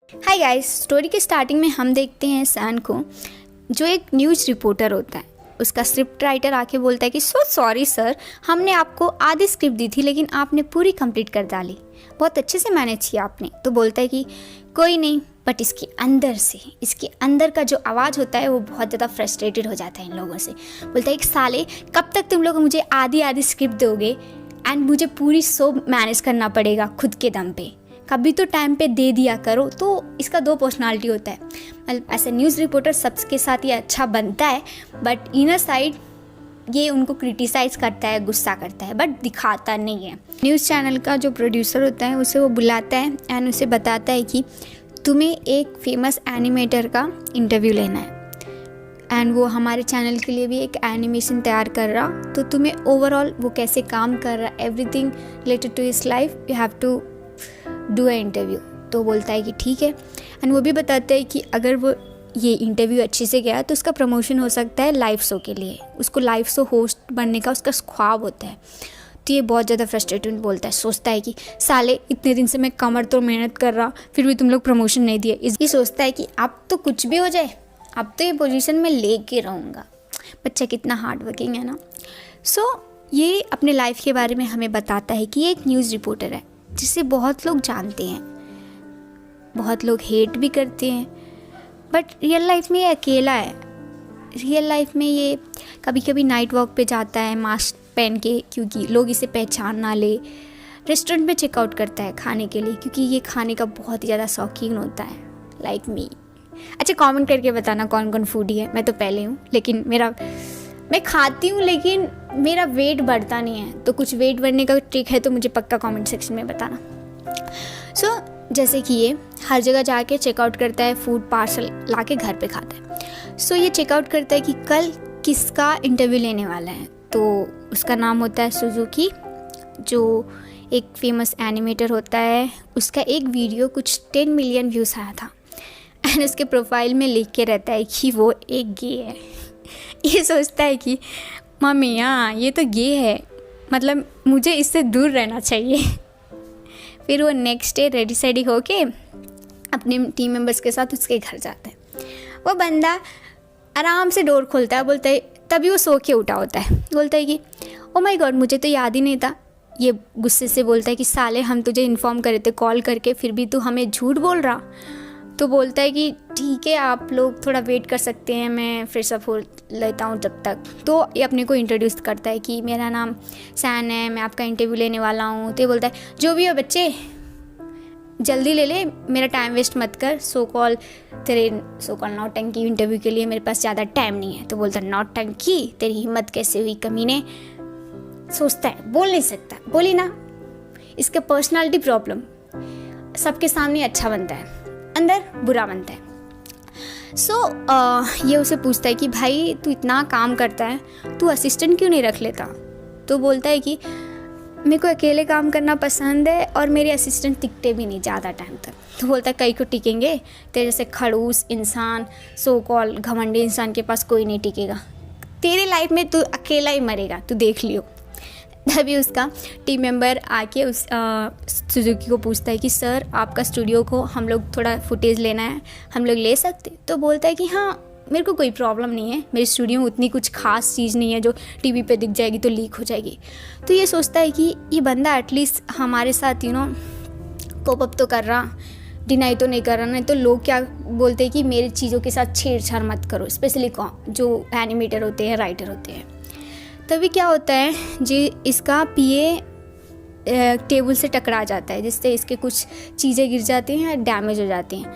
Hi guys, story के starting में हम देखते हैं सैन को, जो एक न्यूज़ रिपोर्टर होता है। उसका स्क्रिप्ट राइटर आके बोलता है कि सो सॉरी सर, हमने आपको आधी स्क्रिप्ट दी थी लेकिन आपने पूरी कंप्लीट कर डाली, बहुत अच्छे से मैनेज किया आपने। तो बोलता है कि कोई नहीं, बट इसके अंदर का जो आवाज़ होता है वो बहुत ज़्यादा फ्रस्ट्रेटेड हो जाता है इन लोगों से। बोलता है कि साले, कब तक तुम लोग मुझे आधी स्क्रिप्ट दोगे एंड मुझे पूरी शो मैनेज करना पड़ेगा खुद के दम पे, कभी तो टाइम पे दे दिया करो। तो इसका दो पर्सनालिटी होता है। मतलब ऐसे न्यूज़ रिपोर्टर सबके साथ ये अच्छा बनता है, बट इनर साइड ये उनको क्रिटिसाइज़ करता है, गुस्सा करता है, बट दिखाता नहीं है। न्यूज़ चैनल का जो प्रोड्यूसर होता है उसे वो बुलाता है एंड उसे बताता है कि तुम्हें एक फेमस एनिमेटर का इंटरव्यू लेना है एंड वो हमारे चैनल के लिए भी एक एनिमेशन तैयार कर रहा, तो तुम्हें ओवरऑल वो कैसे काम कर रहा, everything related to his life, you have to do a interview. तो बोलता है कि ठीक है। एंड वो भी बताता है कि अगर वो ये इंटरव्यू अच्छे से गया तो उसका प्रमोशन हो सकता है लाइव शो के लिए। उसको लाइव शो होस्ट बनने का उसका ख्वाब होता है। तो ये बहुत ज़्यादा फ्रस्ट्रेटेड बोलता है, सोचता है कि साले, इतने दिन से मैं कमर तो मेहनत कर रहा, फिर भी तुम लोग प्रमोशन नहीं दिए। ये सोचता है कि अब तो कुछ भी हो जाए, अब तो ये पोजीशन में लेके रहूँगा। बच्चा कितना हार्ड वर्किंग है ना। सो ये अपने लाइफ के बारे में हमें बताता है कि ये एक न्यूज़ रिपोर्टर है जिसे बहुत लोग जानते हैं, बहुत लोग हेट भी करते हैं, बट रियल लाइफ में ये अकेला है। रियल लाइफ में ये कभी कभी नाइट वॉक पे जाता है मास्क पहन के, क्योंकि लोग इसे पहचान ना ले। रेस्टोरेंट में चेकआउट करता है खाने के लिए, क्योंकि ये खाने का बहुत ही ज़्यादा शौकीन होता है, लाइक मी। अच्छा, कमेंट करके बताना कौन कौन फूडी है। मैं तो पहले हूँ, लेकिन मैं खाती हूँ लेकिन मेरा वेट बढ़ता नहीं है। तो कुछ वेट बढ़ने का ट्रिक है तो मुझे पक्का कमेंट सेक्शन में बताना। सो जैसे कि ये हर जगह जाके चेकआउट करता है, फूड पार्सल ला के घर पे खाता है। सो ये चेकआउट करता है कि कल किसका इंटरव्यू लेने वाला है। तो उसका नाम होता है सुजुकी, जो एक फेमस एनिमेटर होता है। उसका एक वीडियो कुछ 10 मिलियन व्यूज़ आया था एंड उसके प्रोफाइल में लिख के रहता है कि वो एक गे है। ये सोचता है कि मम्मी, हाँ ये तो गे है, मतलब मुझे इससे दूर रहना चाहिए। फिर वो नेक्स्ट डे रेडी सेडी होके अपने टीम मेंबर्स के साथ उसके घर जाता है। वो बंदा आराम से डोर खोलता है, बोलता है, तभी वो सो के उठा होता है। बोलता है कि ओ माय गॉड, मुझे तो याद ही नहीं था। ये गुस्से से बोलता है कि साले, हम तुझे इन्फॉर्म करे थे कॉल करके, फिर भी तू हमें झूठ बोल रहा। तो बोलता है कि ठीक है, आप लोग थोड़ा वेट कर सकते हैं, मैं फ्रेश अप हो लेता हूँ जब तक। तो ये अपने को इंट्रोड्यूस करता है कि मेरा नाम सैन है, मैं आपका इंटरव्यू लेने वाला हूँ। तो ये बोलता है, जो भी हो बच्चे, जल्दी ले ले, मेरा टाइम वेस्ट मत कर। तेरे सो कॉल नौटंकी इंटरव्यू के लिए मेरे पास ज़्यादा टाइम नहीं है। तो बोलता है, नौटंकी, तेरी हिम्मत कैसे हुई कमीने। सोचता है बोल नहीं सकता, बोली ना। इसका पर्सनालिटी प्रॉब्लम, सबके सामने अच्छा बनता है, अंदर बुरा बनता है। ये उसे पूछता है कि भाई तू इतना काम करता है, तू असिस्टेंट क्यों नहीं रख लेता। तो बोलता है कि मेरे को अकेले काम करना पसंद है और मेरे असिस्टेंट टिकते भी नहीं ज़्यादा टाइम तक। तो बोलता है, कई को टिकेंगे, तेरे जैसे खड़ूस इंसान, सो कॉल घमंडी इंसान के पास कोई नहीं टिकेगा। तेरे लाइफ में तू अकेला ही मरेगा, तू देख लियो। तभी उसका टीम मेंबर आके उस सुजुकी को पूछता है कि सर, आपका स्टूडियो को हम लोग थोड़ा फुटेज लेना है, हम लोग ले सकते। तो बोलता है कि हाँ, मेरे को कोई प्रॉब्लम नहीं है, मेरे स्टूडियो में उतनी कुछ खास चीज़ नहीं है जो टीवी पे दिख जाएगी तो लीक हो जाएगी। तो ये सोचता है कि ये बंदा एटलीस्ट हमारे साथ कोप अप तो कर रहा, डिनाई तो नहीं कर रहा, नहीं तो लोग क्या बोलते हैं कि मेरी चीज़ों के साथ छेड़छाड़ मत करो, स्पेशली जो एनिमेटर होते हैं, राइटर होते हैं। तभी क्या होता है जी, इसका पीए टेबल से टकरा जाता है, जिससे इसके कुछ चीज़ें गिर जाती हैं, डैमेज हो जाती हैं।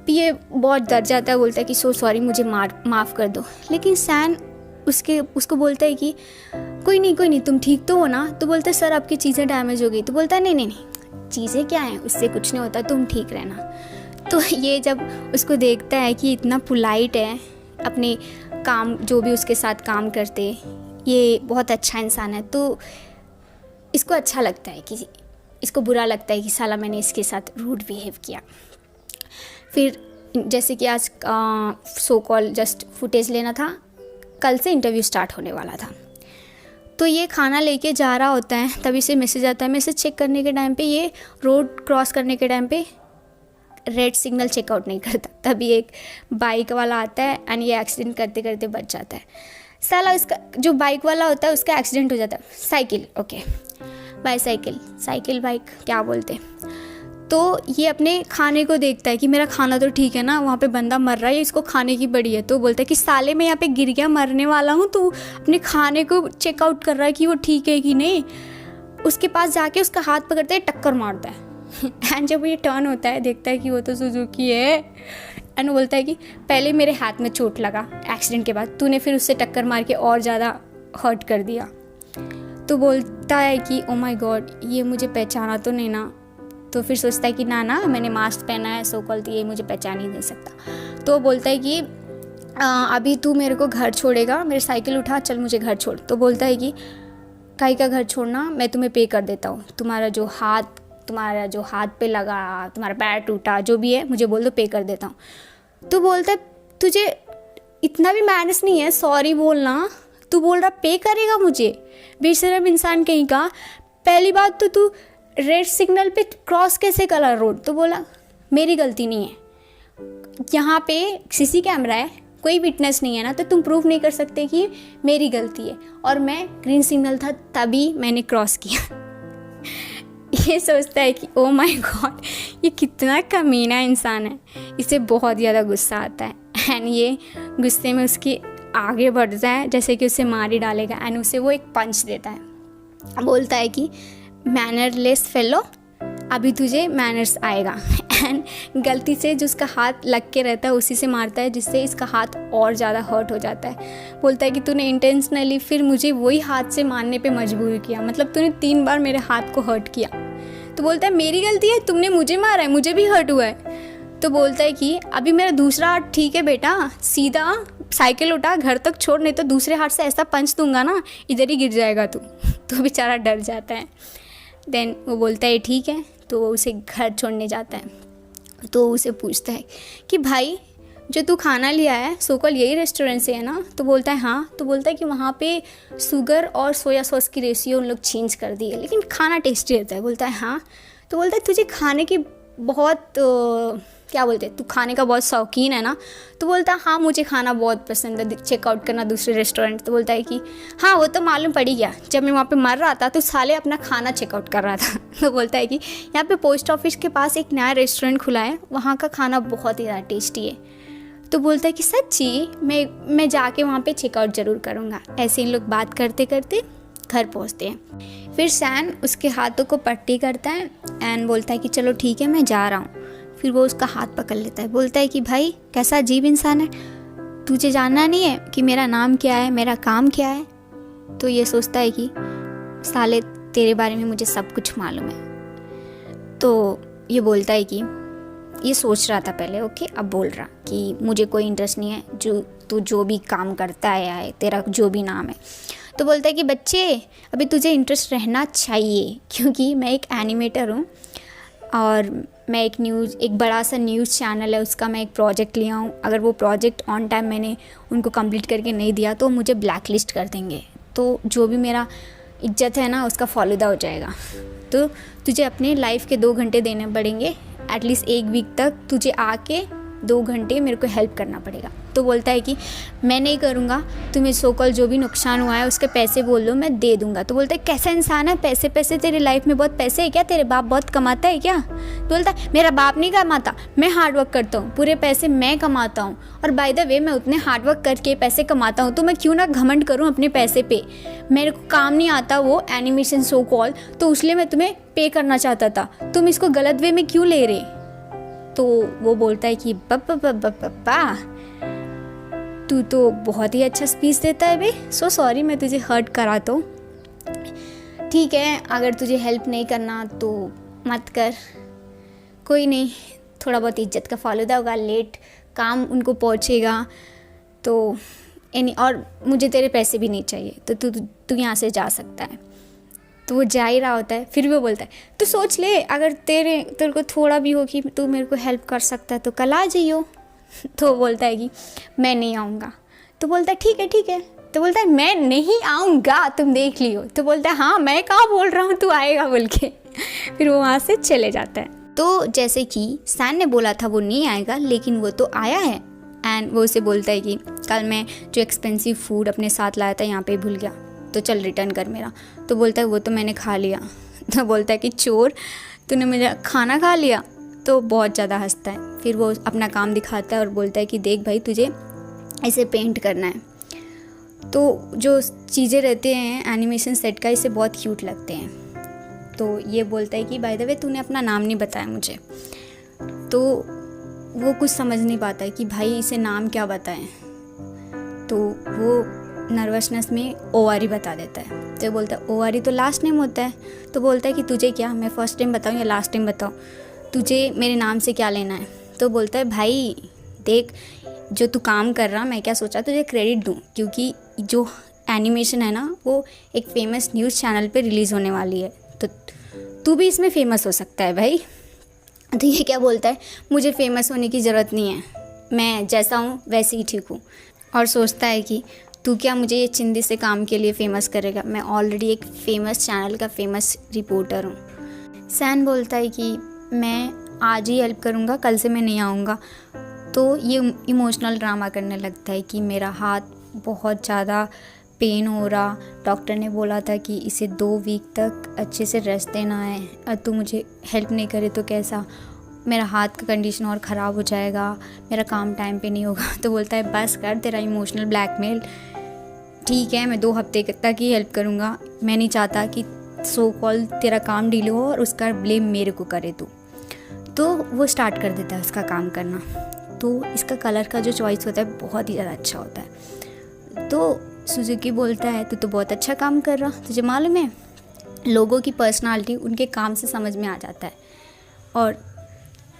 पीए बहुत डर जाता है, बोलता है कि सो सॉरी, मुझे माफ़ कर दो। लेकिन सैन उसको बोलता है कि कोई नहीं, तुम ठीक तो हो ना। तो बोलता है, सर आपकी चीज़ें डैमेज हो गई। तो बोलता है, नहीं, चीज़ें क्या हैं, उससे कुछ नहीं होता, तुम ठीक रहना। तो ये जब उसको देखता है कि इतना पोलाइट है, अपने काम जो भी उसके साथ काम करते, ये बहुत अच्छा इंसान है, तो इसको अच्छा लगता है कि इसको बुरा लगता है कि साला मैंने इसके साथ रूड बिहेव किया। फिर जैसे कि आज सो कॉल जस्ट फुटेज लेना था, कल से इंटरव्यू स्टार्ट होने वाला था। तो ये खाना लेके जा रहा होता है, तभी से मैसेज आता है। मैसेज चेक करने के टाइम पे ये रोड क्रॉस करने के टाइम पे रेड सिग्नल चेकआउट नहीं करता। तभी एक बाइक वाला आता है एंड ये एक्सीडेंट करते करते बच जाता है। साला इसका जो बाइक वाला होता है उसका एक्सीडेंट हो जाता है। Cycle, okay, bicycle, cycle, bike क्या बोलते हैं। तो ये अपने खाने को देखता है कि मेरा खाना तो ठीक है ना, वहाँ पे बंदा मर रहा है, इसको खाने की बड़ी है। तो बोलता है कि साले मैं यहाँ पे गिर गया मरने वाला हूँ, तो अपने खाने को चेकआउट कर रहा है कि वो ठीक है कि नहीं। उसके पास जाके उसका हाथ पकड़ता है, टक्कर मारता है एंड जब ये टर्न होता है देखता है कि वो तो सुजुकी है एंड बोलता है कि पहले मेरे हाथ में चोट लगा एक्सीडेंट के बाद, तूने फिर उससे टक्कर मार के और ज़्यादा हर्ट कर दिया। तो बोलता है कि ओ माय गॉड, ये मुझे पहचाना तो नहीं ना। तो फिर सोचता है कि ना ना मैंने मास्क पहना है, सो कॉल, तो ये मुझे पहचान ही नहीं सकता। तो बोलता है कि अभी तू मेरे को घर छोड़ेगा, मेरी साइकिल उठा, चल मुझे घर छोड़। तो बोलता है कि काई का घर छोड़ना, मैं तुम्हें पे कर देता हूँ, तुम्हारा जो हाथ पे लगा, तुम्हारा पैर टूटा, जो भी है मुझे बोल दो, पे कर देता हूँ। तो बोलता है तुझे इतना भी मैनर्स नहीं है सॉरी बोलना, तू बोल रहा पे करेगा मुझे, बेशरम इंसान कहीं का। पहली बात तो तू रेड सिग्नल पे क्रॉस कैसे करा रोड। तो बोला मेरी गलती नहीं है, यहाँ पे सीसी कैमरा है, कोई विटनेस नहीं है ना, तो तुम प्रूव नहीं कर सकते कि मेरी गलती है, और मैं ग्रीन सिग्नल था तभी मैंने क्रॉस किया। ये सोचता है कि ओ माय गॉड, ये कितना कमीना इंसान है। इसे बहुत ज़्यादा गुस्सा आता है एंड ये गुस्से में उसकी आगे बढ़ता है जैसे कि उसे मार ही डालेगा एंड उसे वो एक पंच देता है। बोलता है कि मैनरलेस फेलो, अभी तुझे मैनर्स आएगा एंड गलती से जो उसका हाथ लग के रहता है उसी से मारता है, जिससे इसका हाथ और ज़्यादा हर्ट हो जाता है। बोलता है कि तूने इंटेंशनली फिर मुझे वही हाथ से मारने पे मजबूर किया, मतलब तूने 3 बार मेरे हाथ को हर्ट किया। तो बोलता है मेरी गलती है, तुमने मुझे मारा है, मुझे भी हर्ट हुआ है। तो बोलता है कि अभी मेरा दूसरा हाथ ठीक है बेटा, सीधा साइकिल उठा, घर तक छोड़, नहीं तो दूसरे हाथ से ऐसा पंच दूंगा ना, इधर ही गिर जाएगा तू। तो बेचारा डर जाता है। देन वो बोलता है ठीक है, तो वो उसे घर छोड़ने जाता है। तो उसे पूछता है कि भाई जो तू खाना लिया है सोकल यही रेस्टोरेंट से है ना। तो बोलता है हाँ। तो बोलता है कि वहाँ पे शुगर और सोया सॉस की रेशियो उन लोग चेंज कर दी है, लेकिन खाना टेस्टी रहता है। बोलता है हाँ। तो बोलता है तुझे खाने की बहुत क्या बोलते हैं, तू खाने का बहुत शौकीन है ना। तो बोलता है हाँ मुझे खाना बहुत पसंद है, चेकआउट करना दूसरे रेस्टोरेंट। तो बोलता है कि हाँ वो तो मालूम पड़ ही गया, जब मैं वहाँ पे मर रहा था तो साले अपना खाना चेकआउट कर रहा था। तो बोलता है कि यहाँ पे पोस्ट ऑफिस के पास एक नया रेस्टोरेंट खुला है, वहाँ का खाना बहुत ही ज़्यादा टेस्टी है। तो बोलता है कि सच्ची, मैं जाके वहाँ पे चेकआउट ज़रूर करूँगा। ऐसे इन लोग बात करते करते घर पहुँचते हैं। फिर सैन उसके हाथों को पट्टी करता है एंड बोलता है कि चलो ठीक है मैं जा रहा हूँ। फिर वो उसका हाथ पकड़ लेता है, बोलता है कि भाई कैसा अजीब इंसान है, तुझे जानना नहीं है कि मेरा नाम क्या है, मेरा काम क्या है। तो ये सोचता है कि साले तेरे बारे में मुझे सब कुछ मालूम है। तो ये बोलता है कि ये सोच रहा था पहले, ओके, अब बोल रहा कि मुझे कोई इंटरेस्ट नहीं है जो तू जो भी काम करता है, तेरा जो भी नाम है। तो बोलता है कि बच्चे अभी तुझे इंटरेस्ट रहना चाहिए, क्योंकि मैं एक एनिमेटर हूँ और मैं एक बड़ा सा न्यूज़ चैनल है, उसका मैं एक प्रोजेक्ट लिया हूँ। अगर वो प्रोजेक्ट ऑन टाइम मैंने उनको कंप्लीट करके नहीं दिया तो मुझे ब्लैक लिस्ट कर देंगे, तो जो भी मेरा इज्जत है ना उसका फालूदा हो जाएगा। तो तुझे अपने लाइफ के 2 घंटे देने पड़ेंगे, एटलीस्ट 1 वीक तक तुझे आके 2 घंटे मेरे को हेल्प करना पड़ेगा। तो बोलता है कि मैं नहीं करूँगा, तुम्हें सोकल जो भी नुकसान हुआ है उसके पैसे बोल दो, मैं दे दूँगा। तो बोलता है कैसा इंसान है, पैसे तेरे लाइफ में बहुत पैसे है क्या, तेरे बाप बहुत कमाता है क्या। तो बोलता है मेरा बाप नहीं कमाता, मैं हार्डवर्क करता हूँ, पूरे पैसे मैं कमाता हूँ, और बाय द वे मैं उतने हार्डवर्क करके पैसे कमाता हूँ तो मैं क्यों ना घमंड करूँ अपने पैसे पे। मेरे को काम नहीं आता वो एनिमेशन सो कॉल, तो इसलिए मैं तुम्हें पे करना चाहता था, तुम इसको गलत वे में क्यों ले रहे। तो वो बोलता है कि पप्पा तू तो बहुत ही अच्छा स्पीच देता है बे, सो सॉरी मैं तुझे हर्ट करा। तो ठीक है, अगर तुझे हेल्प नहीं करना तो मत कर, कोई नहीं, थोड़ा बहुत इज्जत का फालूदा होगा, लेट काम उनको पहुंचेगा तो और मुझे तेरे पैसे भी नहीं चाहिए, तो तू यहाँ से जा सकता है। तो वो जा ही रहा होता है। फिर भी वो बोलता है तू सोच ले, अगर तेरे को थोड़ा भी हो कि तू मेरे को हेल्प कर सकता है तो कल आ जाइयो। तो बोलता है कि मैं नहीं आऊँगा। तो बोलता है ठीक है। तो बोलता है मैं नहीं आऊँगा, तुम देख लियो। तो बोलता है हाँ मैं कहाँ बोल रहा हूँ तू आएगा बोल के। फिर वो वहाँ से चले जाता है। तो जैसे कि सैन ने बोला था वो नहीं आएगा, लेकिन वो तो आया है। एंड वो उसे बोलता है कि कल मैं जो एक्सपेंसिव फूड अपने साथ लाया था यहाँ पे भूल गया, तो चल रिटर्न कर मेरा। तो बोलता है वो तो मैंने खा लिया। तो बोलता है कि चोर, तूने मेरा खाना खा लिया। तो बहुत ज़्यादा हंसता है। फिर वो अपना काम दिखाता है और बोलता है कि देख भाई, तुझे इसे पेंट करना है। तो जो चीज़ें रहते हैं एनिमेशन सेट का, इसे बहुत क्यूट लगते हैं। तो ये बोलता है कि बाय द वे तूने अपना नाम नहीं बताया मुझे। तो वो कुछ समझ नहीं पाता है कि भाई इसे नाम क्या बताएं। तो वो नर्वसनेस में ओआरी बता देता है। तो बोलता है ओआरी तो लास्ट नेम होता है। तो बोलता है कि तुझे क्या, मैं फर्स्ट टाइम बताऊँ या लास्ट टाइम बताऊँ, तुझे मेरे नाम से क्या लेना है। तो बोलता है भाई देख, जो तू काम कर रहा, मैं क्या सोचा तुझे क्रेडिट दूँ, क्योंकि जो एनिमेशन है ना वो एक फेमस न्यूज़ चैनल पे रिलीज़ होने वाली है, तो तू भी इसमें फेमस हो सकता है भाई। तो ये क्या बोलता है, मुझे फेमस होने की ज़रूरत नहीं है, मैं जैसा हूँ वैसे ही ठीक हूँ। और सोचता है कि तू क्या मुझे ये चिंदी से काम के लिए फ़ेमस करेगा, मैं ऑलरेडी एक फ़ेमस चैनल का फ़ेमस रिपोर्टर हूँ। सैन बोलता है कि मैं आज ही हेल्प करूँगा, कल से मैं नहीं आऊँगा। तो ये इमोशनल ड्रामा करने लगता है कि मेरा हाथ बहुत ज़्यादा पेन हो रहा, डॉक्टर ने बोला था कि इसे 2 वीक तक अच्छे से रेस्ट देना है, और तू मुझे हेल्प नहीं करे तो कैसा, मेरा हाथ का कंडीशन और ख़राब हो जाएगा, मेरा काम टाइम पे नहीं होगा। तो बोलता है बस कर तेरा इमोशनल ब्लैकमेल, ठीक है मैं 2 हफ्ते तक ही हेल्प करूँगा, मैं नहीं चाहता कि सो कॉल तेरा काम डिले हो और उसका ब्लेम मेरे को करे तू। तो वो स्टार्ट कर देता है उसका काम करना। तो इसका कलर का जो चॉइस होता है बहुत ही ज़्यादा अच्छा होता है। तो सुजुकी बोलता है तू तो बहुत अच्छा काम कर रहा, तुझे मालूम है लोगों की पर्सनालिटी उनके काम से समझ में आ जाता है, और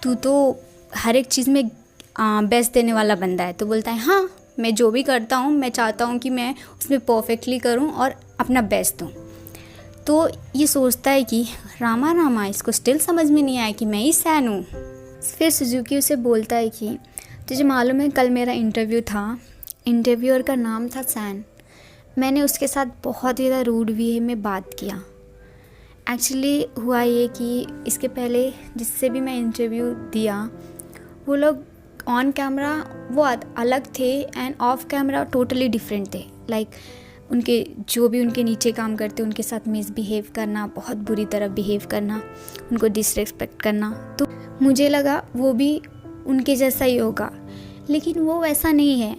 तू तो हर एक चीज़ में बेस्ट देने वाला बंदा है। तो बोलता है हाँ, मैं जो भी करता हूँ मैं चाहता हूँ कि मैं उसमें परफेक्टली करूँ और अपना बेस्ट दूँ। तो ये सोचता है कि रामा रामा, इसको स्टिल समझ में नहीं आया कि मैं ही सैन हूँ। फिर सुजुकी उसे बोलता है कि तुझे मालूम है कल मेरा इंटरव्यू था, इंटरव्यूअर का नाम था सैन, मैंने उसके साथ बहुत ज़्यादा रूड वे में बात किया। एक्चुअली हुआ ये कि इसके पहले जिससे भी मैं इंटरव्यू दिया वो लोग ऑन कैमरा वो अलग थे end of camera totally different थे। लाइक उनके जो भी उनके नीचे काम करते उनके साथ मिसबिहेव करना, बहुत बुरी तरह बिहेव करना, उनको डिसरिस्पेक्ट करना। तो मुझे लगा वो भी उनके जैसा ही होगा, लेकिन वो वैसा नहीं है।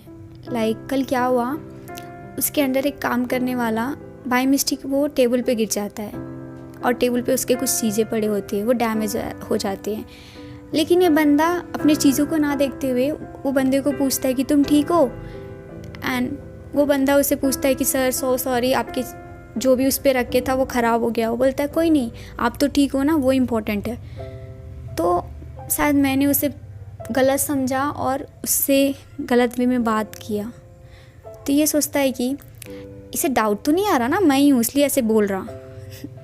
लाइक कल क्या हुआ, उसके अंडर एक काम करने वाला बाय मिस्टेक वो टेबल पे गिर जाता है और टेबल पे उसके कुछ चीज़ें पड़ी होती है, वो डैमेज हो जाती हैं। लेकिन ये बंदा अपनी चीज़ों को ना देखते हुए वो बंदे को पूछता है कि तुम ठीक हो, एंड वो बंदा उसे पूछता है कि सर सो सॉरी, आपके जो भी उस पर रख के था वो ख़राब हो गया। वो बोलता है कोई नहीं, आप तो ठीक हो ना, वो इम्पोर्टेंट है। तो शायद मैंने उसे गलत समझा और उससे गलत वे में बात किया। तो ये सोचता है कि इसे डाउट तो नहीं आ रहा ना मैं ही हूँ इसलिए ऐसे बोल रहा।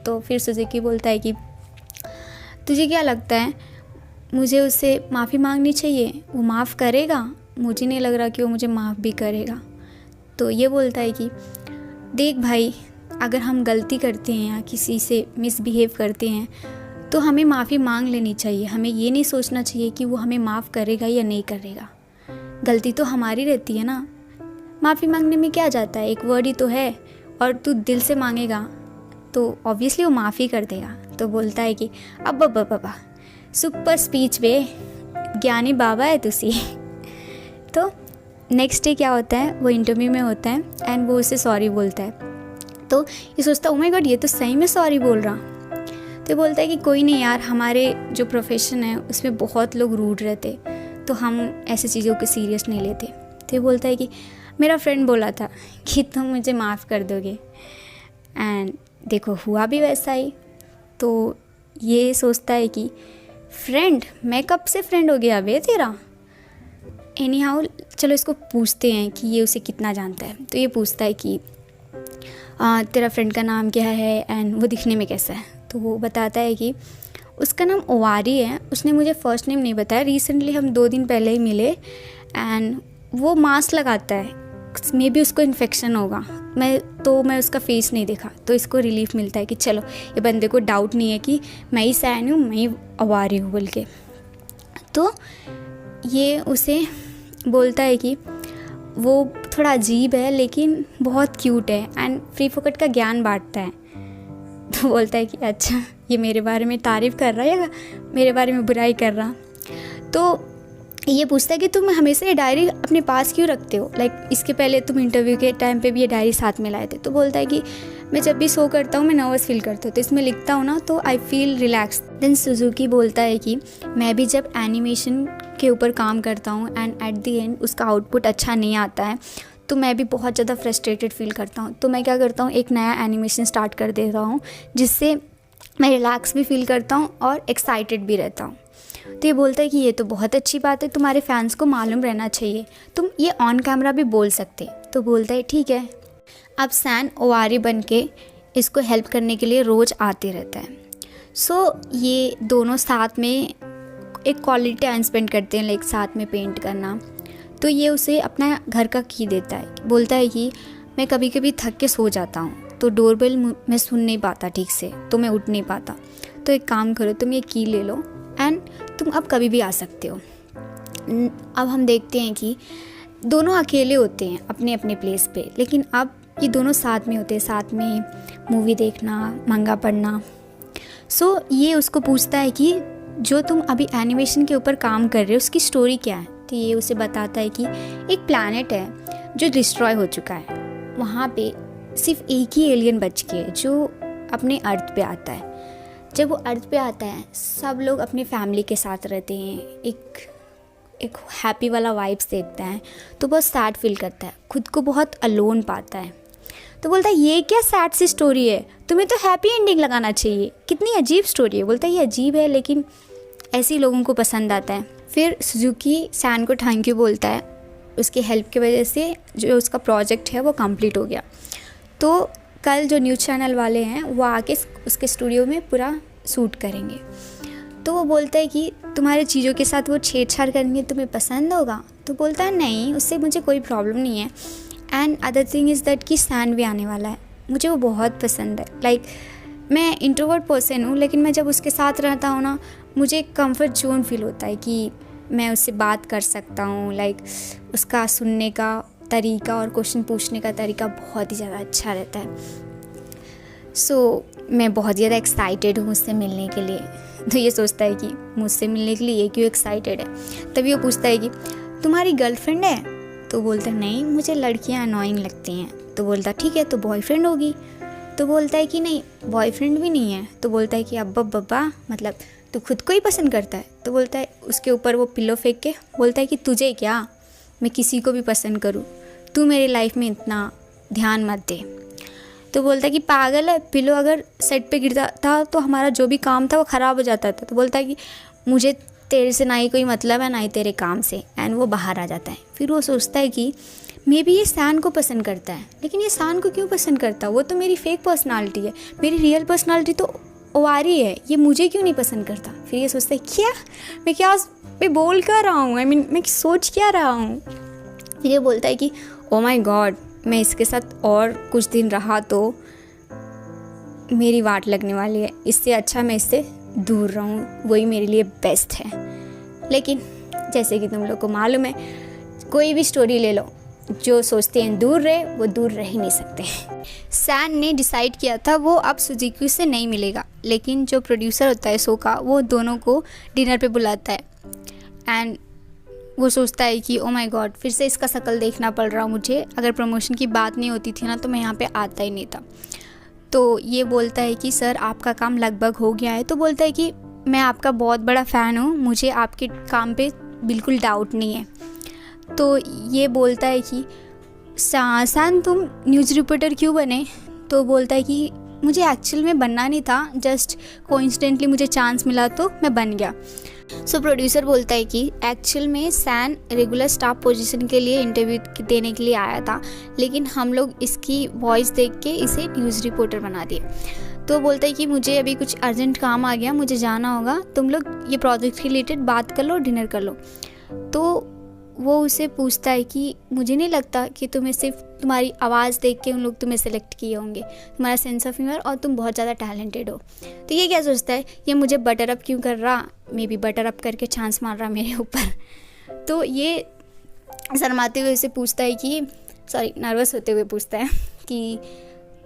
तो फिर सुजुकी बोलता है कि तुझे क्या लगता है मुझे उससे माफ़ी मांगनी चाहिए, वो माफ़ करेगा? मुझे नहीं लग रहा कि वो मुझे माफ़ भी करेगा। तो ये बोलता है कि देख भाई, अगर हम गलती करते हैं या किसी से मिसबिहेव करते हैं तो हमें माफ़ी मांग लेनी चाहिए। हमें ये नहीं सोचना चाहिए कि वो हमें माफ़ करेगा या नहीं करेगा। गलती तो हमारी रहती है ना, माफ़ी मांगने में क्या जाता है, एक वर्ड ही तो है, और तू दिल से मांगेगा तो ऑब्वियसली वो माफ़ी कर देगा। तो बोलता है कि अब बाबा सुपर स्पीच वे, ज्ञानी बाबा है तुसी। तो नेक्स्ट डे क्या होता है, वो इंटरव्यू में होता है एंड वो उसे सॉरी बोलता है। तो ये सोचता है ओ माय गॉड, ये तो सही में सॉरी बोल रहा। तो बोलता है कि कोई नहीं यार, हमारे जो प्रोफेशन है उसमें बहुत लोग रूड रहते, तो हम ऐसी चीज़ों को सीरियस नहीं लेते। तो बोलता है कि मेरा फ्रेंड बोला था कि तुम मुझे माफ़ कर दोगे, एंड देखो हुआ भी वैसा ही। तो ये सोचता है कि फ्रेंड, मैं कब से फ्रेंड हो गया बे तेरा। एनी हाउ चलो इसको पूछते हैं कि ये उसे कितना जानता है। तो ये पूछता है कि तेरा फ्रेंड का नाम क्या है एंड वो दिखने में कैसा है। तो वो बताता है कि उसका नाम ओवारी है, उसने मुझे फ़र्स्ट नेम नहीं बताया, रिसेंटली हम 2 दिन पहले ही मिले, एंड वो मास्क लगाता है मे भी उसको इन्फेक्शन होगा, मैं उसका फेस नहीं देखा, तो इसको रिलीफ मिलता है कि चलो ये बंदे को डाउट नहीं है कि मैं ही सैन हूँ, मैं ही आवारी हूँ बोल के। तो ये उसे बोलता है कि वो थोड़ा अजीब है लेकिन बहुत क्यूट है एंड फ्री फोकट का ज्ञान बांटता है। तो बोलता है कि अच्छा ये मेरे बारे में तारीफ़ कर रहा है या मेरे बारे में बुराई कर रहा। तो ये पूछता है कि तुम हमेशा ये डायरी अपने पास क्यों रखते हो, लाइक इसके पहले तुम इंटरव्यू के टाइम पे भी ये डायरी साथ में लाए थे। तो बोलता है कि मैं जब भी शो करता हूँ मैं नर्वस फील करता हूँ, तो इसमें लिखता हूँ ना तो I feel relax. Then Suzuki बोलता है कि मैं भी जब एनिमेशन के ऊपर काम करता हूँ एंड एट द एंड उसका आउटपुट अच्छा नहीं आता है तो मैं भी बहुत ज़्यादा फ्रस्ट्रेटेड फील करता हूँ। तो मैं क्या करता हूँ, एक नया एनिमेशन स्टार्ट कर देता हूँ जिससे मैं रिलैक्स भी फील करता हूँ और एक्साइटेड भी रहता हूँ। तो ये बोलता है कि ये तो बहुत अच्छी बात है, तुम्हारे फैंस को मालूम रहना चाहिए, तुम ये ऑन कैमरा भी बोल सकते। तो बोलता है ठीक है। अब सैन ओवारी बन के इसको हेल्प करने के लिए रोज़ आते रहता है। सो ये दोनों साथ में एक क्वालिटी टाइम स्पेंड करते हैं, लाइक साथ में पेंट करना। तो ये उसे अपना घर का की देता है। बोलता है कि मैं कभी कभी थक के सो जाता हूँ तो डोरबेल मैं सुन नहीं पाता ठीक से, तो मैं उठ नहीं पाता, तो एक काम करो तुम ये की ले लो एंड तुम अब कभी भी आ सकते हो। अब हम देखते हैं कि दोनों अकेले होते हैं अपने अपने प्लेस पे, लेकिन अब ये दोनों साथ में होते हैं, साथ में मूवी देखना, मंगा पढ़ना। सो ये उसको पूछता है कि जो तुम अभी एनिमेशन के ऊपर काम कर रहे हो उसकी स्टोरी क्या है। तो ये उसे बताता है कि एक प्लैनेट है जो डिस्ट्रॉय हो चुका है, वहाँ पे सिर्फ एक ही एलियन बच के है जो अपने अर्थ पे आता है। जब वो अर्थ पे आता है सब लोग अपने फैमिली के साथ रहते हैं, एक हैप्पी वाला वाइब्स देखता है, तो बहुत सैड फील करता है, खुद को बहुत अलोन पाता है। तो बोलता है ये क्या सैड सी स्टोरी है, तुम्हें तो हैप्पी एंडिंग लगाना चाहिए, कितनी अजीब स्टोरी है। बोलता है ये अजीब है लेकिन ऐसे ही लोगों को पसंद आता है। फिर सुजुकी सैन को थैंक यू बोलता है, उसकी हेल्प की वजह से जो उसका प्रोजेक्ट है वो कंप्लीट हो गया। तो कल जो न्यूज़ चैनल वाले हैं वो आके उसके स्टूडियो में पूरा शूट करेंगे। तो वो बोलता है कि तुम्हारे चीज़ों के साथ वो छेड़छाड़ करेंगे तुम्हें पसंद होगा। तो बोलता है नहीं, उससे मुझे कोई प्रॉब्लम नहीं है। And other thing is that कि सैन भी आने वाला है, मुझे वो बहुत पसंद है। लाइक मैं इंट्रोवर्ट पर्सन हूँ लेकिन मैं जब उसके साथ रहता हूँ ना मुझे एक कंफर्ट जोन फील होता है कि मैं उससे बात कर सकता हूँ। लाइक उसका सुनने का तरीका और क्वेश्चन पूछने का तरीका बहुत ही ज़्यादा अच्छा रहता है। सो मैं बहुत ज़्यादा एक्साइटेड हूँ उससे मिलने के लिए। तो ये सोचता है कि मुझसे मिलने के लिए ये क्यों एक्साइटेड है। तभी वो पूछता है कि तुम्हारी गर्लफ्रेंड है। तो बोलता है नहीं, मुझे लड़कियाँ अनोइंग लगती हैं। तो बोलता ठीक है तो बॉयफ्रेंड होगी। तो बोलता है कि नहीं बॉयफ्रेंड भी नहीं है। तो बोलता है कि अब्बा बब्बा मतलब तू खुद को ही पसंद करता है। तो बोलता है उसके ऊपर वो पिलो फेंक के बोलता है कि तुझे क्या, मैं किसी को भी पसंद करूँ, तू मेरी लाइफ में इतना ध्यान मत दे। तो बोलता है कि पागल है, पिलो अगर सेट पे गिरता था तो हमारा जो भी काम था वो ख़राब हो जाता था। तो बोलता है कि मुझे तेरे से ना ही कोई मतलब है ना ही तेरे काम से। एंड वो बाहर आ जाता है। फिर वो सोचता है कि मे भी ये सैन को पसंद करता है, लेकिन ये सैन को क्यों पसंद करता, वो तो मेरी फेक पर्सनालिटी है, मेरी रियल पर्सनालिटी तो ओवारी है, ये मुझे क्यों नहीं पसंद करता। फिर ये सोचता है क्या मैं बोल कर रहा हूँ, मैं सोच क्या रहा हूँ। फिर ये बोलता है कि ओ माई गॉड, मैं इसके साथ और कुछ दिन रहा तो मेरी वाट लगने वाली है, इससे अच्छा मैं इससे दूर रहूँ, वही मेरे लिए बेस्ट है। लेकिन जैसे कि तुम लोग को मालूम है, कोई भी स्टोरी ले लो, जो सोचते हैं दूर रहे वो दूर रह ही नहीं सकते। सैन ने डिसाइड किया था वो अब सुजुकी से नहीं मिलेगा, लेकिन जो प्रोड्यूसर होता है शो का वो दोनों को डिनर पे बुलाता है। एंड वो सोचता है कि ओ माय गॉड, फिर से इसका शक्ल देखना पड़ रहा मुझे, अगर प्रमोशन की बात नहीं होती थी ना तो मैं यहाँ पे आता ही नहीं था। तो ये बोलता है कि सर आपका काम लगभग हो गया है। तो बोलता है कि मैं आपका बहुत बड़ा फ़ैन हूँ, मुझे आपके काम पे बिल्कुल डाउट नहीं है। तो ये बोलता है कि सैन तुम न्यूज़ रिपोर्टर क्यों बने। तो बोलता है कि मुझे एक्चुअल में बनना नहीं था, जस्ट कोइंसिडेंटली मुझे चांस मिला तो मैं बन गया। सो प्रोड्यूसर बोलता है कि एक्चुअल में सैन रेगुलर स्टाफ पोजीशन के लिए इंटरव्यू देने के लिए आया था, लेकिन हम लोग इसकी वॉइस देख के इसे न्यूज़ रिपोर्टर बना दिए। तो बोलता है कि मुझे अभी कुछ अर्जेंट काम आ गया, मुझे जाना होगा, तुम लोग ये प्रोजेक्ट के रिलेटेड बात कर लो, डिनर कर लो। तो वो उसे पूछता है कि मुझे नहीं लगता कि तुम्हें सिर्फ तुम्हारी आवाज़ देख के उन लोग तुम्हें सेलेक्ट किए होंगे, तुम्हारा सेंस ऑफ ह्यूमर और तुम बहुत ज़्यादा टैलेंटेड हो। तो ये क्या सोचता है, ये मुझे बटर अप क्यों कर रहा, मे बी बटर अप करके चांस मार रहा मेरे ऊपर। तो ये शर्माते हुए उसे पूछता है कि नर्वस होते हुए पूछता है कि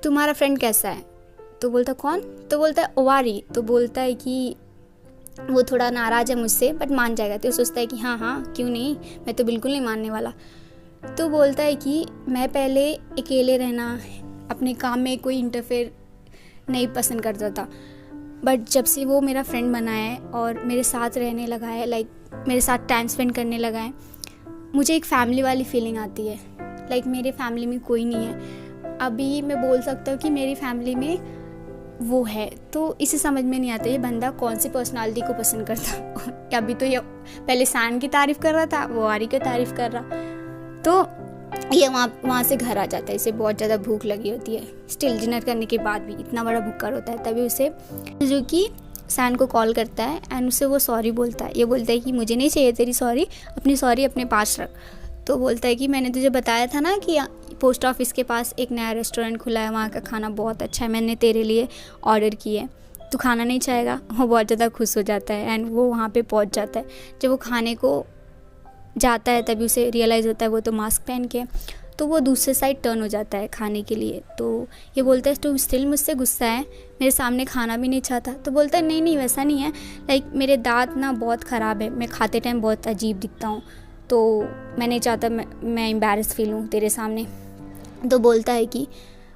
तुम्हारा फ्रेंड कैसा है। तो बोलता कौन, तो बोलता है ओवारी। तो बोलता है कि वो थोड़ा नाराज़ है मुझसे बट मान जाएगा। तो सोचता है कि हाँ क्यों नहीं, मैं तो बिल्कुल नहीं मानने वाला। तो बोलता है कि मैं पहले अकेले रहना, अपने काम में कोई इंटरफेयर नहीं पसंद करता था, बट जब से वो मेरा फ्रेंड बना है और मेरे साथ रहने लगा है, लाइक मेरे साथ टाइम स्पेंड करने लगा है, मुझे एक फैमिली वाली फीलिंग आती है। लाइक मेरे फैमिली में कोई नहीं है, अभी मैं बोल सकता हूँ कि मेरी फैमिली में वो है। तो इसे समझ में नहीं आता ये बंदा कौन सी पर्सनालिटी को पसंद करता। अभी तो ये पहले सान की तारीफ़ कर रहा था, वो आरी की तारीफ़ कर रहा। तो ये वहाँ से घर आ जाता है, इसे बहुत ज़्यादा भूख लगी होती है। स्टिल डिनर करने के बाद भी इतना बड़ा भूखा होता है। तभी उसे जो कि सैन को कॉल करता है एंड उसे वो सॉरी बोलता है। ये बोलता है कि मुझे नहीं चाहिए तेरी सॉरी, अपनी सॉरी अपने पास रख। तो बोलता है कि मैंने तुझे बताया था ना कि पोस्ट ऑफिस के पास एक नया रेस्टोरेंट खुला है, वहाँ का खाना बहुत अच्छा है, मैंने तेरे लिए ऑर्डर किया है, तू खाना नहीं चाहेगा। वो बहुत ज़्यादा खुश हो जाता है एंड वो वहाँ पे पहुँच जाता है। जब वो खाने को जाता है तभी उसे रियलाइज़ होता है वो तो मास्क पहन के, तो वो दूसरे साइड टर्न हो जाता है खाने के लिए। तो ये बोलता है तू स्टिल मुझसे गुस्सा है, मेरे सामने खाना भी नहीं चाहता। तो बोलता है नहीं वैसा नहीं है, लाइक मेरे दांत ना बहुत ख़राब है, मैं खाते टाइम बहुत अजीब दिखता हूँ, तो मैं नहीं चाहता मैं एम्बैरस फील हूँ तेरे सामने। तो बोलता है कि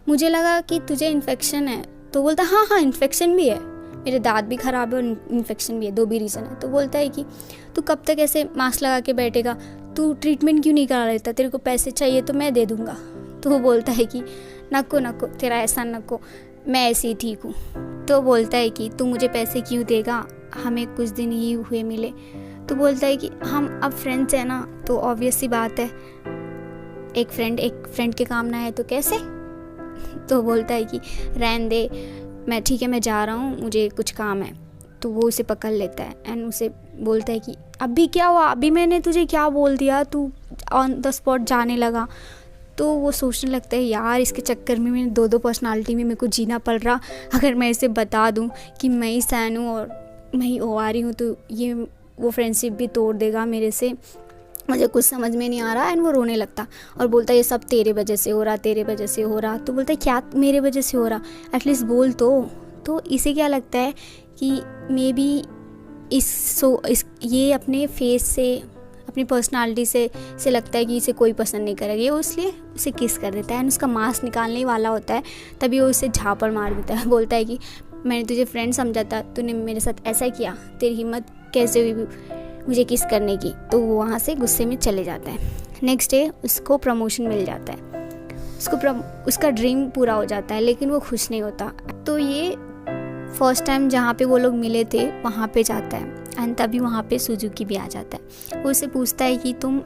मुझे लगा कि तुझे इन्फेक्शन है। तो बोलता है हाँ इन्फेक्शन भी है, मेरे दांत भी ख़राब है और इन्फेक्शन भी है, दो भी रीज़न है। तो बोलता है कि तू कब तक ऐसे मास्क लगा के बैठेगा, तू ट्रीटमेंट क्यों नहीं करा लेता, तेरे को पैसे चाहिए तो मैं दे दूँगा। तो वो बोलता है कि नको तेरा ऐसा नको, मैं ऐसे ही ठीक हूँ। तो बोलता है कि तू मुझे पैसे क्यों देगा, हमें कुछ दिन ही हुए मिले। तो बोलता है कि हम अब फ्रेंड्स हैं ना, तो ऑब्वियस सी बात है एक फ्रेंड के काम ना है तो कैसे। तो बोलता है कि रहने दे, मैं ठीक है मैं जा रहा हूँ, मुझे कुछ काम है। तो वो उसे पकड़ लेता है एंड उसे बोलता है कि अभी क्या हुआ, अभी मैंने तुझे क्या बोल दिया, तू ऑन द स्पॉट जाने लगा। तो वो सोचने लगता है यार इसके चक्कर में मैंने दो पर्सनालिटी में मेरे को जीना पड़ रहा। अगर मैं इसे बता दूँ कि मैं ही सैन हूँ और मैं ही ओवारी हूँ तो ये वो फ्रेंडशिप भी तोड़ देगा मेरे से, मुझे कुछ समझ में नहीं आ रहा। एंड वो रोने लगता और बोलता है ये सब तेरे वजह से हो रहा, तेरे वजह से हो रहा। तो बोलता है क्या मेरे वजह से हो रहा, एटलीस्ट बोल तो इसे क्या लगता है कि मे बी ये अपने फेस से, अपनी पर्सनालिटी से लगता है कि इसे कोई पसंद नहीं करेगा, ये इसलिए उसे किस कर देता है एंड उसका मास्क निकालने ही वाला होता है। तभी वो उसे झापड़ मार देता है, बोलता है कि मैंने तुझे फ्रेंड समझा था, तूने मेरे साथ ऐसा किया, तेरी हिम्मत कैसे हुई मुझे किस करने की। तो वो वहाँ से गुस्से में चले जाता है। नेक्स्ट डे उसको प्रमोशन मिल जाता है, उसका ड्रीम पूरा हो जाता है, लेकिन वो खुश नहीं होता। तो ये फर्स्ट टाइम जहाँ पे वो लोग मिले थे वहाँ पे जाता है एंड तभी वहाँ पे सुजुकी भी आ जाता है। वो उससे पूछता है कि तुम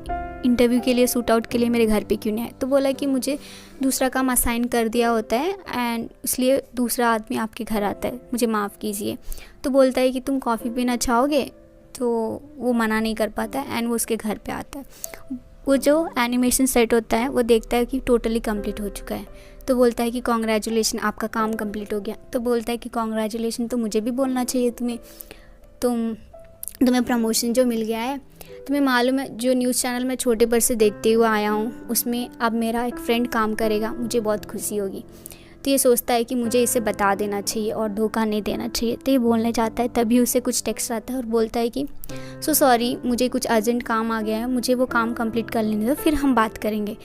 इंटरव्यू के लिए, शूट आउट के लिए मेरे घर पे क्यों नहीं आए। तो बोला कि मुझे दूसरा काम असाइन कर दिया होता है एंड इसलिए दूसरा आदमी आपके घर आता है, मुझे माफ़ कीजिए। तो बोलता है कि तुम कॉफ़ी पीना चाहोगे। तो वो मना नहीं कर पाता है एंड वो उसके घर पे आता है। वो जो एनिमेशन सेट होता है वो देखता है कि टोटली कंप्लीट हो चुका है। तो बोलता है कि कॉन्ग्रेचुलेशन, आपका काम कंप्लीट हो गया। तो बोलता है कि कॉन्ग्रेचुलेशन तो मुझे भी बोलना चाहिए तुम्हें प्रमोशन जो मिल गया है। तुम्हें मालूम है जो न्यूज़ चैनल मैं छोटे पर से देखते हुए आया हूँ उसमें अब मेरा एक फ्रेंड काम करेगा, मुझे बहुत खुशी होगी। तो ये सोचता है कि मुझे इसे बता देना चाहिए और धोखा नहीं देना चाहिए। तो ये बोलने जाता है तभी उसे कुछ टेक्स्ट आता है और बोलता है कि सॉरी मुझे कुछ अर्जेंट काम आ गया है, मुझे वो काम कंप्लीट कर लेने दो फिर हम बात करेंगे।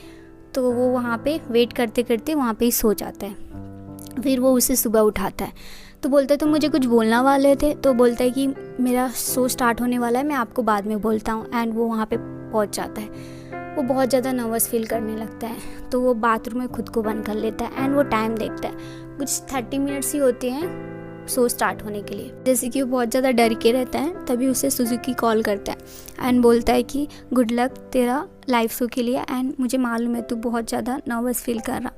तो वो वहाँ पे वेट करते करते वहाँ पे ही सो जाता है। फिर वो उसे सुबह उठाता है तो बोलता है तुम मुझे कुछ बोलना वाले थे। तो बोलता है कि मेरा शो स्टार्ट होने वाला है, मैं आपको बाद में बोलता हूँ। एंड वो वहाँ पे पहुँच जाता है। वो बहुत ज़्यादा नर्वस फील करने लगता है तो वो बाथरूम में खुद को बंद कर लेता है एंड वो टाइम देखता है। कुछ 30 मिनट्स ही होते हैं शो स्टार्ट होने के लिए। जैसे कि वो बहुत ज़्यादा डर के रहता है तभी उसे सुजुकी कॉल करता है एंड बोलता है कि गुड लक तेरा लाइव शो के लिए एंड मुझे मालूम है तू बहुत ज़्यादा नर्वस फील कर रहा।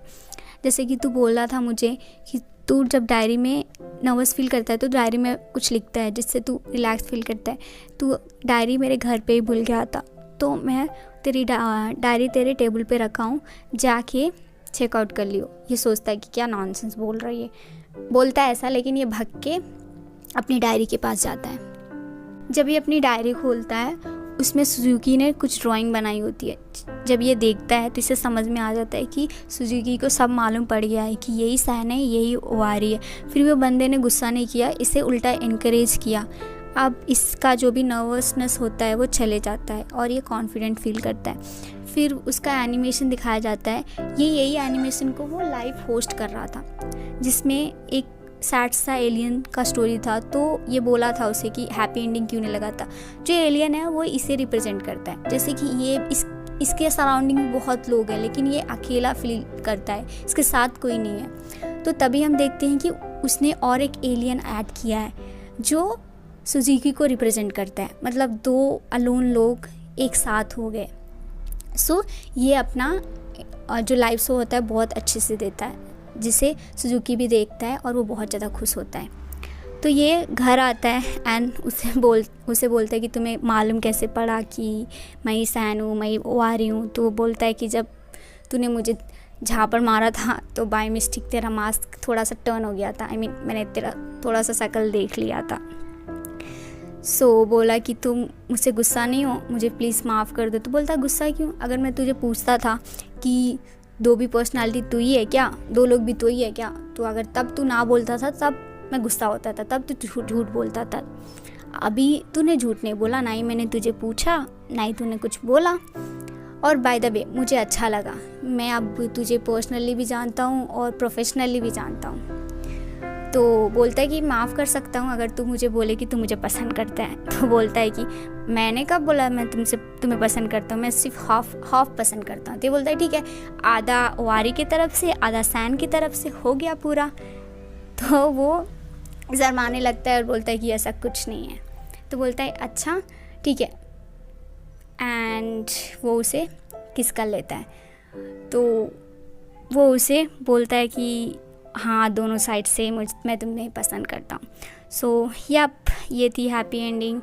जैसे कि तू बोला था मुझे कि तू जब डायरी में नर्वस फील करता है तो डायरी में कुछ लिखता है जिससे तू रिलैक्स फील करता है। तू डायरी मेरे घर पे ही भूल गया था तो मैं तेरी डायरी तेरे टेबल पे रखा हूँ, जाके चेकआउट कर लियो। ये सोचता है कि क्या नॉनसेंस बोल रही है, बोलता है ऐसा, लेकिन ये भाग के अपनी डायरी के पास जाता है। जब ये अपनी डायरी खोलता है, उसमें सुजुकी ने कुछ ड्राइंग बनाई होती है। जब ये देखता है तो इसे समझ में आ जाता है कि सुजुकी को सब मालूम पड़ गया है कि यही सहन है, यही ओवारी है। फिर वो बंदे ने गुस्सा नहीं किया, इसे उल्टा इनकरेज किया। अब इसका जो भी नर्वसनेस होता है वो चले जाता है और ये कॉन्फिडेंट फील करता है। फिर उसका एनिमेशन दिखाया जाता है। यही एनिमेशन को वो लाइव होस्ट कर रहा था, जिसमें एक सैड सा एलियन का स्टोरी था। तो ये बोला था उसे कि हैप्पी एंडिंग क्यों नहीं लगाता। जो एलियन है वो इसे रिप्रेजेंट करता है, जैसे कि ये इसके सराउंडिंग में बहुत लोग हैं, लेकिन ये अकेला फील करता है, इसके साथ कोई नहीं है। तो तभी हम देखते हैं कि उसने और एक एलियन ऐड किया है जो सुजुकी को रिप्रेजेंट करता है, मतलब 2 अलोन लोग एक साथ हो गए। सो ये अपना जो लाइव शो होता है बहुत अच्छे से देता है, जिसे सुजुकी भी देखता है और वो बहुत ज़्यादा खुश होता है। तो ये घर आता है एंड उसे बोलता है कि तुम्हें मालूम कैसे पड़ा कि मैं ही सहन हूँ, मैं ही ओवारी हूँ। तो वो बोलता है कि जब तूने मुझे झापड़ मारा था तो बाय मिस्टेक तेरा मास्क थोड़ा सा टर्न हो गया था, मैंने तेरा थोड़ा सा शक्ल देख लिया था। सो बोला कि तुम मुझसे गुस्सा नहीं हो, मुझे प्लीज़ माफ़ कर दो। तो बोलता गुस्सा क्यों, अगर मैं तुझे पूछता था कि 2 भी पर्सनालिटी तू ही है क्या, 2 लोग भी तू ही है क्या, तो अगर तब तू ना बोलता था तब मैं गुस्सा होता था, तब तू झूठ बोलता था। अभी तूने झूठ नहीं बोला, ना ही मैंने तुझे पूछा, ना ही तूने कुछ बोला। और बाय द वे मुझे अच्छा लगा, मैं अब तुझे पर्सनली भी जानता हूँ और प्रोफेशनली भी जानता हूँ। तो बोलता है कि माफ़ कर सकता हूँ अगर तू मुझे बोले कि तू मुझे पसंद करता है। तो बोलता है कि मैंने कब बोला मैं तुम्हें पसंद करता हूँ, मैं सिर्फ हाफ पसंद करता हूँ। तो बोलता है ठीक है, आधा ओवारी की तरफ से आधा सैन की तरफ से हो गया पूरा। तो वो शर्माने लगता है और बोलता है कि ऐसा कुछ नहीं है। तो बोलता है अच्छा ठीक है, एंड वो उसे किस कर लेता है। तो वो उसे बोलता है कि हाँ दोनों साइड से मैं तुम्हें पसंद करता हूँ। सो यप, ये थी हैप्पी एंडिंग।